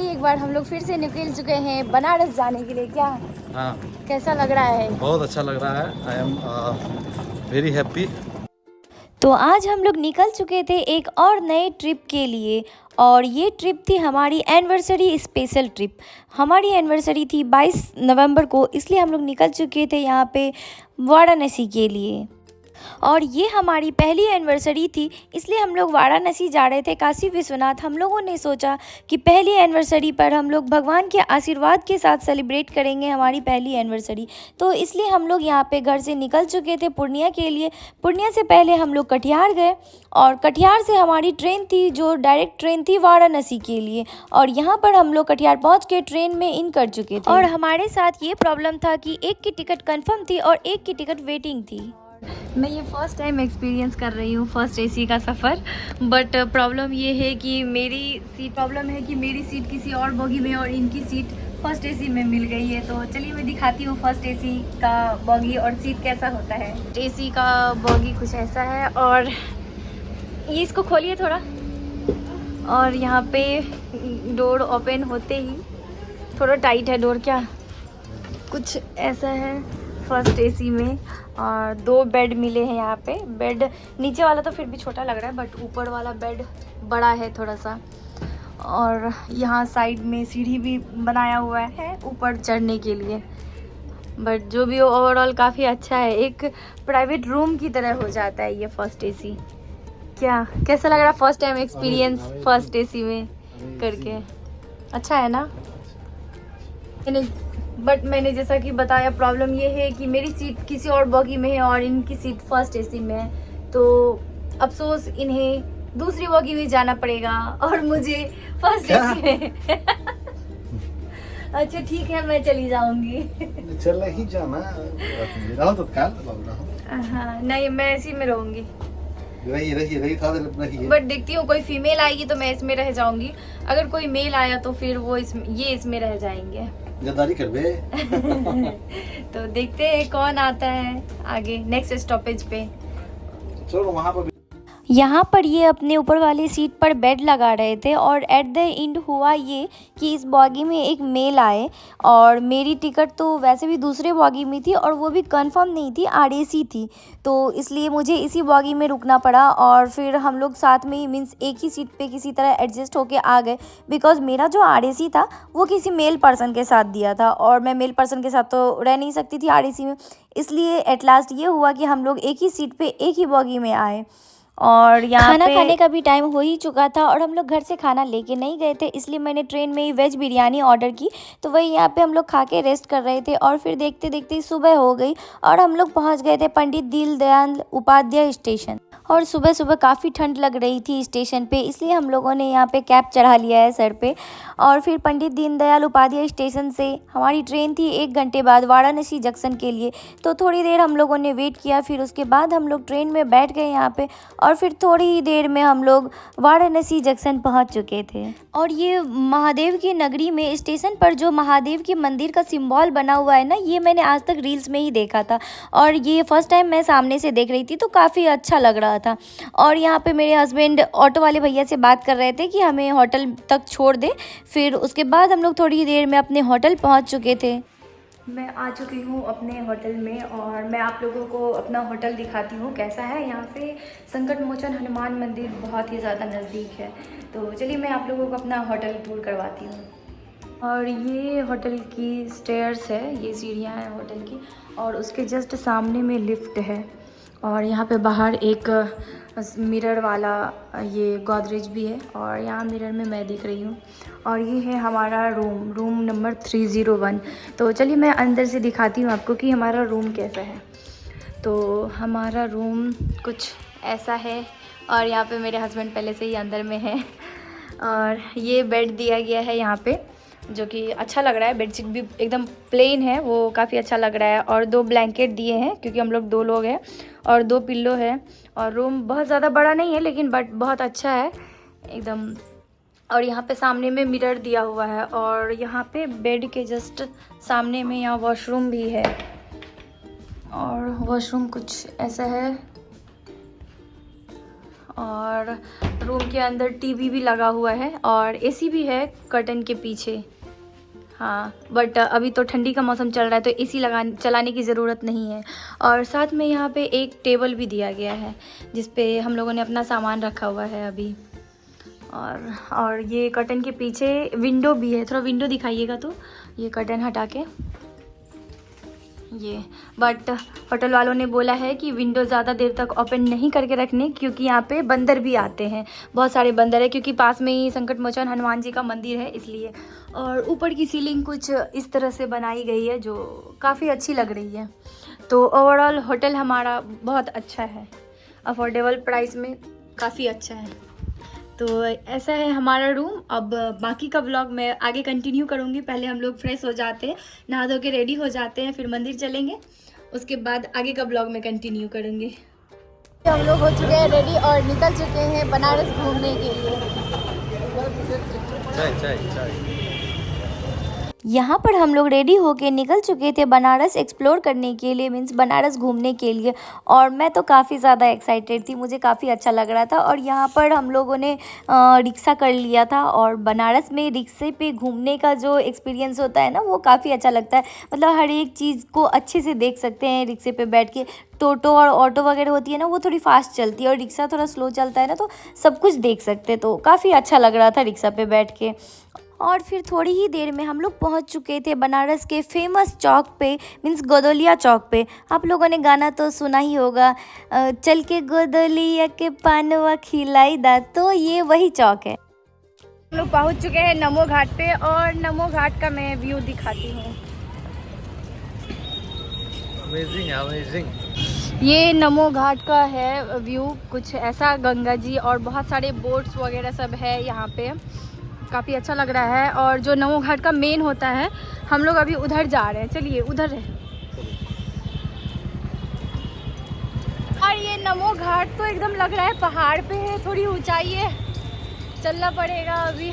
एक बार हम लोग फिर से निकल चुके हैं बनारस जाने के लिए। क्या हाँ, कैसा लग रहा है? बहुत अच्छा लग रहा है। I am very happy. तो आज हम लोग निकल चुके थे एक और नए ट्रिप के लिए, और ये ट्रिप थी हमारी एनिवर्सरी स्पेशल ट्रिप। हमारी एनिवर्सरी थी 22 नवंबर को, इसलिए हम लोग निकल चुके थे यहाँ पे वाराणसी के लिए। और ये हमारी पहली एनिवर्सरी थी, इसलिए हम लोग वाराणसी जा रहे थे, काशी विश्वनाथ। हम लोगों ने सोचा कि पहली एनिवर्सरी पर हम लोग भगवान के आशीर्वाद के साथ सेलिब्रेट करेंगे हमारी पहली एनिवर्सरी। तो इसलिए हम लोग यहाँ पे घर से निकल चुके थे पूर्णिया के लिए। पूर्णिया से पहले हम लोग कटिहार गए, और कटिहार से हमारी ट्रेन थी जो डायरेक्ट ट्रेन थी वाराणसी के लिए। और यहाँ पर हम लोग कटिहार पहुँच के ट्रेन में इन कर चुके थे। और हमारे साथ ये प्रॉब्लम था कि एक की टिकट कन्फर्म थी और एक की टिकट वेटिंग थी। मैं ये फ़र्स्ट टाइम एक्सपीरियंस कर रही हूँ फर्स्ट एसी का सफ़र। बट प्रॉब्लम ये है कि मेरी सीट किसी और बोगी में और इनकी सीट फर्स्ट एसी में मिल गई है। तो चलिए मैं दिखाती हूँ फर्स्ट एसी का बोगी और सीट कैसा होता है। एसी का बोगी कुछ ऐसा है, और ये इसको खोलिए थोड़ा, और यहाँ पे डोर ओपन होते ही थोड़ा टाइट है डोर, क्या कुछ ऐसा है फर्स्ट एसी में। और 2 बेड मिले हैं यहाँ पे। बेड नीचे वाला तो फिर भी छोटा लग रहा है, बट ऊपर वाला बेड बड़ा है थोड़ा सा। और यहाँ साइड में सीढ़ी भी बनाया हुआ है ऊपर चढ़ने के लिए। बट जो भी हो, ओवरऑल काफ़ी अच्छा है, एक प्राइवेट रूम की तरह हो जाता है ये फर्स्ट एसी। क्या कैसा लग रहा है first time experience first AC में करके? अच्छा है ना? बट मैंने जैसा कि बताया, प्रॉब्लम ये है कि मेरी सीट किसी और बॉगी में है और इनकी सीट फर्स्ट एसी में है। तो अफसोस इन्हें दूसरी बॉगी में जाना पड़ेगा और मुझे फर्स्ट एसी में। अच्छा ठीक है, मैं चली जाऊंगी। चल ही जाना रहो तो काल हाँ नहीं, मैं इसी में रहूंगी। रही था रही। बट देखती हूँ कोई फीमेल आएगी तो मैं इसमें रह जाऊंगी। अगर कोई मेल आया तो फिर वो इसमें रह जाएंगे। गद्दारी कर बे। तो देखते हैं कौन आता है आगे नेक्स्ट स्टॉपेज पे। चलो वहाँ पर यहाँ पर ये अपने ऊपर वाली सीट पर बेड लगा रहे थे, और एट द एंड हुआ ये कि इस बॉगी में एक मेल आए, और मेरी टिकट तो वैसे भी दूसरे बॉगी में थी और वो भी कंफर्म नहीं थी, आरएसी थी। तो इसलिए मुझे इसी बॉगी में रुकना पड़ा, और फिर हम लोग साथ में ही मीन्स एक ही सीट पे किसी तरह एडजस्ट होके आ गए। बिकॉज मेरा जो आरएसी था वो किसी मेल पर्सन के साथ दिया था, और मैं मेल पर्सन के साथ तो रह नहीं सकती थी आरएसी में। इसलिए एट लास्ट ये हुआ कि हम लोग एक ही सीट पे एक ही बॉगी में आए। और यहाँ खाना खाने का भी टाइम हो ही चुका था, और हम लोग घर से खाना लेके नहीं गए थे, इसलिए मैंने ट्रेन में ही वेज बिरयानी ऑर्डर की। तो वही यहाँ पे हम लोग खा के रेस्ट कर रहे थे, और फिर देखते देखते सुबह हो गई और हम लोग पहुँच गए थे पंडित दीनदयाल उपाध्याय स्टेशन। और सुबह सुबह काफ़ी ठंड लग रही थी स्टेशन पे, इसलिए हम लोगों ने यहाँ पे कैप चढ़ा लिया है सर पे। और फिर पंडित दीनदयाल उपाध्याय स्टेशन से हमारी ट्रेन थी 1 घंटे बाद वाराणसी जंक्शन के लिए। तो थोड़ी देर हम लोगों ने वेट किया, फिर उसके बाद हम लोग ट्रेन में बैठ गए यहाँ पे, और फिर थोड़ी ही देर में हम लोग वाराणसी जंक्शन पहुँच चुके थे। और ये महादेव की नगरी में स्टेशन पर जो महादेव के मंदिर का सिम्बॉल बना हुआ है ना, ये मैंने आज तक रील्स में ही देखा था, और ये फर्स्ट टाइम मैं सामने से देख रही थी, तो काफ़ी अच्छा लग रहा था। और यहाँ पे मेरे हस्बैंड ऑटो वाले भैया से बात कर रहे थे कि हमें होटल तक छोड़ दे। फिर उसके बाद हम लोग थोड़ी देर में अपने होटल पहुँच चुके थे। मैं आ चुकी हूँ अपने होटल में, और मैं आप लोगों को अपना होटल दिखाती हूँ कैसा है। यहाँ से संकट मोचन हनुमान मंदिर बहुत ही ज़्यादा नज़दीक है। तो चलिए मैं आप लोगों को अपना होटल टूर करवाती हूँ। और ये होटल की स्टेयर्स है, ये सीढ़ियाँ हैं होटल की, और उसके जस्ट सामने में लिफ्ट है। और यहाँ पे बाहर एक मिरर वाला ये गोदरेज भी है, और यहाँ मिरर में मैं दिख रही हूँ। और ये है हमारा रूम नंबर 301। तो चलिए मैं अंदर से दिखाती हूँ आपको कि हमारा रूम कैसा है। तो हमारा रूम कुछ ऐसा है, और यहाँ पे मेरे हस्बैंड पहले से ही अंदर में है। और ये बेड दिया गया है यहाँ पे, जो कि अच्छा लग रहा है। बेडशीट भी एकदम प्लेन है, वो काफ़ी अच्छा लग रहा है। और 2 ब्लैंकेट दिए हैं क्योंकि हम लोग 2 लोग हैं, और 2 पिल्लो है। और रूम बहुत ज़्यादा बड़ा नहीं है, लेकिन बट बहुत अच्छा है एकदम। और यहाँ पे सामने में मिरर दिया हुआ है, और यहाँ पे बेड के जस्ट सामने में यहाँ वॉशरूम भी है। और वॉशरूम कुछ ऐसा है, और रूम के अंदर टीवी भी लगा हुआ है और एसी भी है कर्टन के पीछे। हाँ, बट अभी तो ठंडी का मौसम चल रहा है तो एसी चलाने की ज़रूरत नहीं है। और साथ में यहाँ पे एक टेबल भी दिया गया है जिस पे हम लोगों ने अपना सामान रखा हुआ है अभी। और ये कर्टन के पीछे विंडो भी है, थोड़ा विंडो दिखाइएगा तो, ये कर्टन हटा के ये। बट होटल वालों ने बोला है कि विंडो ज़्यादा देर तक ओपन नहीं करके रखने, क्योंकि यहाँ पे बंदर भी आते हैं, बहुत सारे बंदर है, क्योंकि पास में ही संकट मोचन हनुमान जी का मंदिर है इसलिए। और ऊपर की सीलिंग कुछ इस तरह से बनाई गई है जो काफ़ी अच्छी लग रही है। तो ओवरऑल होटल हमारा बहुत अच्छा है, अफोर्डेबल प्राइस में काफ़ी अच्छा है। तो ऐसा है हमारा रूम। अब बाकी का व्लॉग मैं आगे कंटिन्यू करूँगी। पहले हम लोग फ्रेश हो जाते हैं, नहा धो के रेडी हो जाते हैं, फिर मंदिर चलेंगे, उसके बाद आगे का व्लॉग मैं कंटिन्यू करूँगी। हम लोग हो चुके हैं रेडी और निकल चुके हैं बनारस घूमने के लिए। चाय। यहाँ पर हम लोग रेडी होके निकल चुके थे बनारस एक्सप्लोर करने के लिए, मीन्स बनारस घूमने के लिए। और मैं तो काफ़ी ज़्यादा एक्साइटेड थी, मुझे काफ़ी अच्छा लग रहा था। और यहाँ पर हम लोगों ने रिक्शा कर लिया था, और बनारस में रिक्शे पे घूमने का जो एक्सपीरियंस होता है ना, वो काफ़ी अच्छा लगता है। मतलब हर एक चीज़ को अच्छे से देख सकते हैं रिक्शे पे बैठ के। टोटो और ऑटो वगैरह होती है ना, वो थोड़ी फास्ट चलती है, और रिक्शा थोड़ा स्लो चलता है ना, तो सब कुछ देख सकते हैं। तो काफ़ी अच्छा लग रहा था रिक्शा पे बैठ के। और फिर थोड़ी ही देर में हम लोग पहुंच चुके थे बनारस के फेमस चौक पे, मीन्स गोदलिया चौक पे। आप लोगों ने गाना तो सुना ही होगा, चल के गोदलिया के पानवा खिलाई दा। तो ये वही चौक है। हम लोग पहुंच चुके हैं नमो घाट पे, और नमो घाट का मैं व्यू दिखाती हूँ। अमेजिंग। ये नमो घाट का है व्यू, कुछ ऐसा। गंगा जी और बहुत सारे बोट्स वगैरह सब है यहाँ पे, काफ़ी अच्छा लग रहा है। और जो नमो घाट का मेन होता है, हम लोग अभी उधर जा रहे हैं, चलिए उधर है। और ये नमो घाट तो एकदम लग रहा है पहाड़ पे है, थोड़ी ऊंचाई है, चलना पड़ेगा अभी।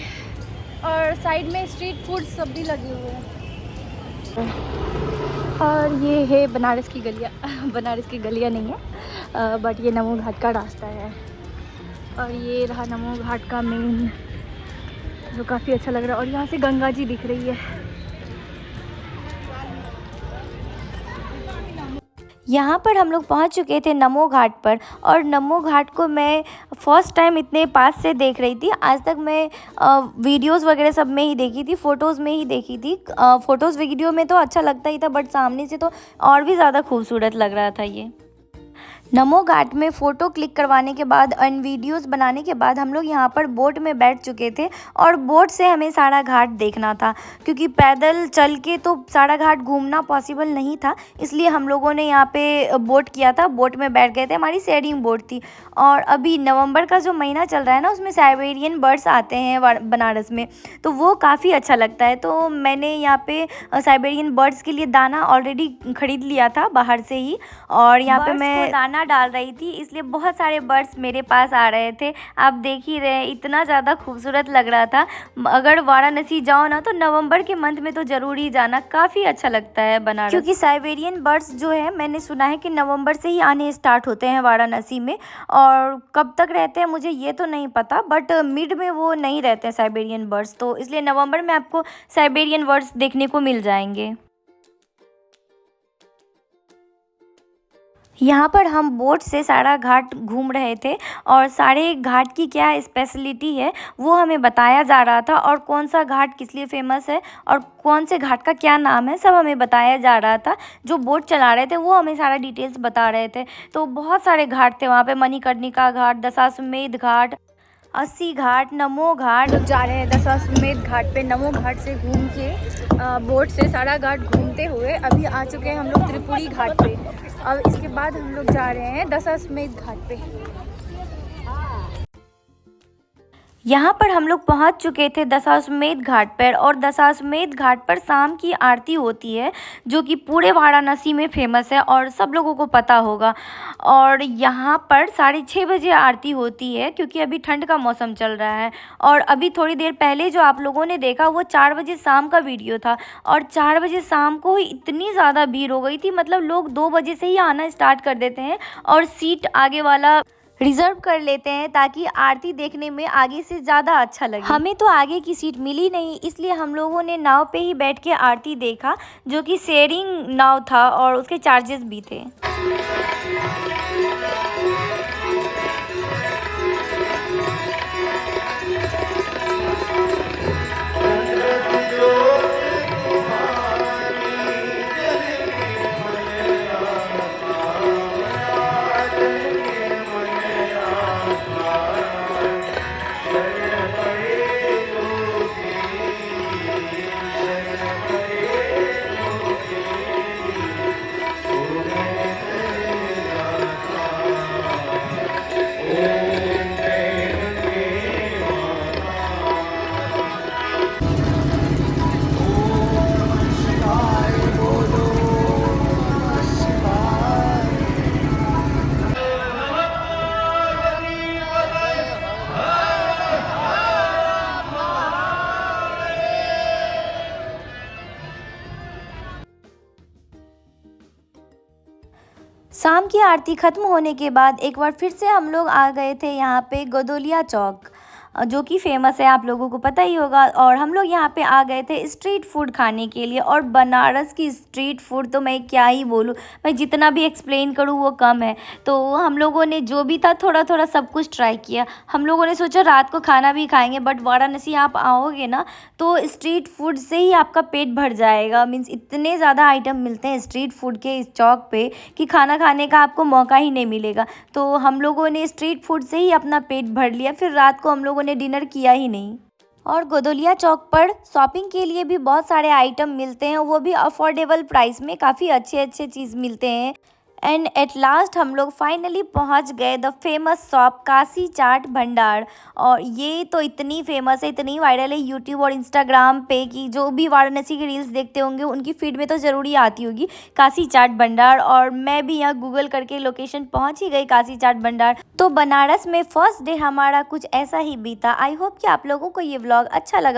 और साइड में स्ट्रीट फूड सब भी लगे हुए हैं। और ये है बनारस की गलियाँ। बनारस की गलियाँ नहीं है, बट ये नमो घाट का रास्ता है। और ये रहा नमो घाट का मेन, जो काफ़ी अच्छा लग रहा है। और यहाँ से गंगा जी दिख रही है। यहाँ पर हम लोग पहुँच चुके थे नमो घाट पर, और नमो घाट को मैं फ़र्स्ट टाइम इतने पास से देख रही थी। आज तक मैं वीडियोस वगैरह सब में ही देखी थी, फ़ोटोज़ में ही देखी थी। फ़ोटोज़ वीडियो में तो अच्छा लगता ही था, बट सामने से तो और भी ज़्यादा खूबसूरत लग रहा था ये। नमो घाट में फ़ोटो क्लिक करवाने के बाद एंड वीडियोस बनाने के बाद हम लोग यहाँ पर बोट में बैठ चुके थे, और बोट से हमें सारा घाट देखना था, क्योंकि पैदल चल के तो सारा घाट घूमना पॉसिबल नहीं था। इसलिए हम लोगों ने यहाँ पे बोट किया था, बोट में बैठ गए थे, हमारी शेयरिंग बोट थी। और अभी नवंबर का जो महीना चल रहा है ना, उसमें साइबेरियन बर्ड्स आते हैं बनारस में, तो वो काफ़ी अच्छा लगता है। तो मैंने यहाँ पे साइबेरियन बर्ड्स के लिए दाना ऑलरेडी ख़रीद लिया था बाहर से ही, और यहाँ पे मैं दाना डाल रही थी, इसलिए बहुत सारे बर्ड्स मेरे पास आ रहे थे। आप देख ही रहे, इतना ज़्यादा खूबसूरत लग रहा था। अगर वाराणसी जाओ ना, तो नवंबर के मंथ में तो ज़रूर ही जाना, काफ़ी अच्छा लगता है बनारस। क्योंकि साइबेरियन बर्ड्स जो है, मैंने सुना है कि नवंबर से ही आने स्टार्ट होते हैं वाराणसी में, और कब तक रहते हैं मुझे ये तो नहीं पता, बट मिड में वो नहीं रहते हैं साइबेरियन बर्ड्स, तो इसलिए नवंबर में आपको साइबेरियन बर्ड्स देखने को मिल जाएंगे। यहाँ पर हम बोट से सारा घाट घूम रहे थे, और सारे घाट की क्या स्पेशलिटी है वो हमें बताया जा रहा था, और कौन सा घाट किस लिए फेमस है और कौन से घाट का क्या नाम है, सब हमें बताया जा रहा था। जो बोट चला रहे थे वो हमें सारा डिटेल्स बता रहे थे। तो बहुत सारे घाट थे वहाँ पे, मणिकर्णिका घाट, दशाश्वमेध घाट, अस्सी घाट, नमो घाट। लोग जा रहे हैं दशाश्वमेध घाट पे। नमो घाट से घूम के बोट से सारा घाट घूमते हुए अभी आ चुके हैं हम लोग त्रिपुरी घाट पे। अब इसके बाद हम लोग जा रहे हैं दशाश्वमेध घाट पे। यहाँ पर हम लोग पहुँच चुके थे दशाश्वमेध घाट पर, और दशाश्वमेध घाट पर शाम की आरती होती है, जो कि पूरे वाराणसी में फेमस है और सब लोगों को पता होगा। और यहाँ पर 6:30 बजे आरती होती है, क्योंकि अभी ठंड का मौसम चल रहा है। और अभी थोड़ी देर पहले जो आप लोगों ने देखा वो 4 बजे शाम का वीडियो था, और 4 बजे शाम को इतनी ज़्यादा भीड़ हो गई थी, मतलब लोग 2 बजे से ही आना स्टार्ट कर देते हैं, और सीट आगे वाला रिजर्व कर लेते हैं ताकि आरती देखने में आगे से ज़्यादा अच्छा लगे। हमें तो आगे की सीट मिली नहीं, इसलिए हम लोगों ने नाव पे ही बैठ के आरती देखा, जो कि शेयरिंग नाव था और उसके चार्जेस भी थे। शाम की आरती खत्म होने के बाद एक बार फिर से हम लोग आ गए थे यहाँ पे गोदोलिया चौक, जो कि फेमस है, आप लोगों को पता ही होगा। और हम लोग यहाँ पे आ गए थे स्ट्रीट फूड खाने के लिए। और बनारस की स्ट्रीट फूड तो मैं क्या ही बोलूँ, मैं जितना भी एक्सप्लेन करूँ वो कम है। तो हम लोगों ने जो भी था थोड़ा थोड़ा सब कुछ ट्राई किया। हम लोगों ने सोचा रात को खाना भी खाएंगे, बट वाराणसी आप आओगे ना तो स्ट्रीट फूड से ही आपका पेट भर जाएगा। मीन्स इतने ज़्यादा आइटम मिलते हैं स्ट्रीट फूड के इस चौक पे कि खाना खाने का आपको मौका ही नहीं मिलेगा। तो हम लोगों ने स्ट्रीट फूड से ही अपना पेट भर लिया, फिर रात को हम लोगों ने डिनर किया ही नहीं। और गोदोलिया चौक पर शॉपिंग के लिए भी बहुत सारे आइटम मिलते हैं, वो भी अफोर्डेबल प्राइस में, काफ़ी अच्छे अच्छे चीज़ मिलते हैं। एंड एट लास्ट हम लोग फाइनली पहुंच गए द फेमस शॉप काशी चाट भंडार। और ये तो इतनी फेमस है, इतनी वायरल है यूट्यूब और इंस्टाग्राम पे कि जो भी वाराणसी की रील्स देखते होंगे उनकी फीड में तो ज़रूरी आती होगी काशी चाट भंडार। और मैं भी यहाँ गूगल करके लोकेशन पहुंच ही गई काशी चाट भंडार। तो बनारस में फर्स्ट डे हमारा कुछ ऐसा ही बीता। आई होप कि आप लोगों को ये व्लॉग अच्छा लगा।